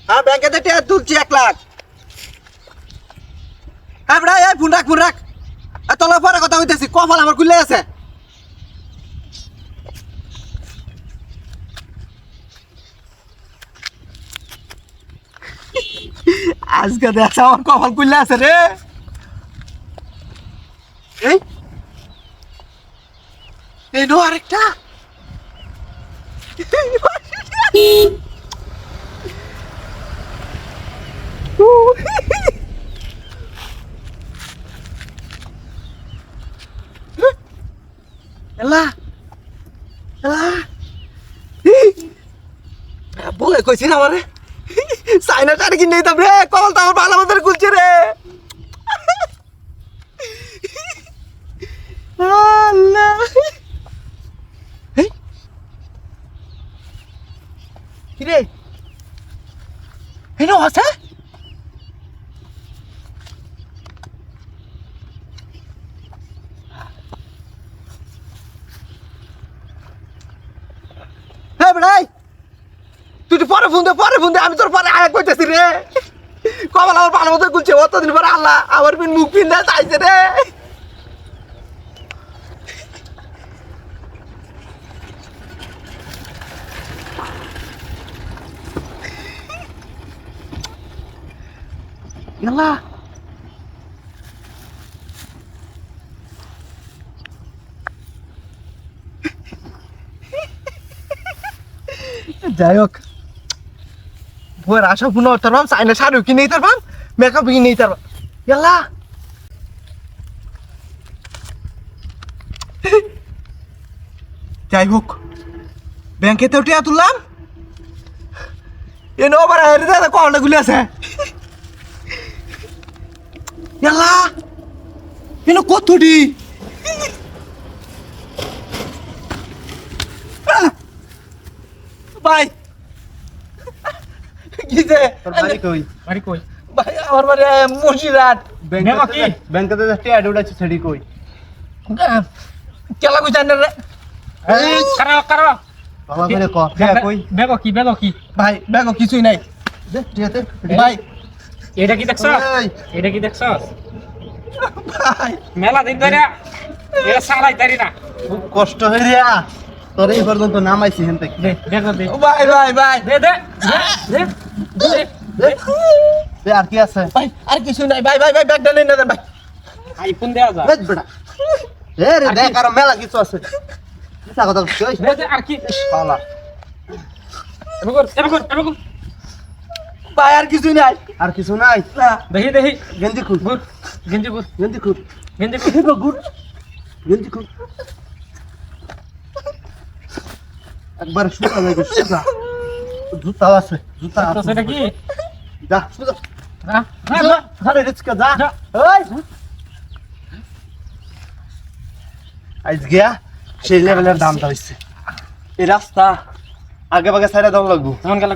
হ্যাঁ ব্যাংকে থেকে তুলছি 1 লাখ। হ্যাঁ বেটা এই ফোন রাখ তোলার পরে কথা হইতেছি, কপাল আমার খুলে আছে। আজকে দেখ আমার কপাল খুলে আছে রে। এই এই নো আরেকটা এলা বলে কইছি না আমারে সাইনা টার কি নেই তবে কপাল তো আমার ভালো মতো খুলছে রে। আল্লাহ কি রে হেনো আছে হ্যাঁ বেড়াই তুই তো পরে ফোন দে আমি তোর পরে আয়া কইতেছি রে। কপাল আমার ভালো মতো খুলছে অতদিন পরে আল্লাহ আমার পিন মুখ পিন দেয় চাইছে রে। আল্লাহ যাই হোক বইয়ের আশা পূর্ণ করতে পারবাম, চাইনা শাড়িও কিনে দিতে পারবাম, মেকআপ কিনে দিতে পারবাম। ইয়াল্লা যাই হোক ব্যাংকে তো টিয়া তুললাম, এনে আবার হেরে দাদা কলটা গুলি আছে। ইয়াল্লা এনে কতটি ভাই কি যে তোর বাড়ি কই? বাড়ি কই? ভাই আমার বাড়ি মুর্শিদাবাদ। ব্যাংকে টিয়া উঠাচ্ছে সেটি কই? কেলা কই জানেন রে কারো বাবা করে ক টিয়া কই? বেগো কি ভাই ব্যাগও কিছুই নাই দে টিয়াতে ভাই। এটা কি দেখছ? এই এটা কি দেখছ? ভাই মেলা দিন ধরে এটা সালাই তারি না। খুব কষ্ট হই রিয়া তোর এই পর্যন্ত নামাইছি হেন থেকে। দে বেগো দে ভাই ভাই ভাই দে দে দে দে দে দে আর কি আছে? ভাই আর কিছু নাই ভাই ভাই ভাই ব্যাগটা নিয়ে নেন ভাই। আইফোন দেয়া যা। বেদ বেটা এ রে দেখ আর মেলা কিছু আছে। কিসা কথা কই? দে দে আর কি? পালা এবার ভাই আর কিছু নাই। আর কিছু নাই? না দেখি গেঞ্জি খুল গুড গেঞ্জি গুড গেঞ্জি খুল গেঞ্জি গুড গুড গেঞ্জি খুল একবার সুতা লাগে সুতা জুতা আছে জুতা তো আছে সেটা কি? যা সুতা না আরে রিচকা যা যা। ওই আইজ গিয়া সেই লেভেলের দামটা হইছে এই রাস্তা আগে ভাগে সাইডে দাম লাগবো জান গেল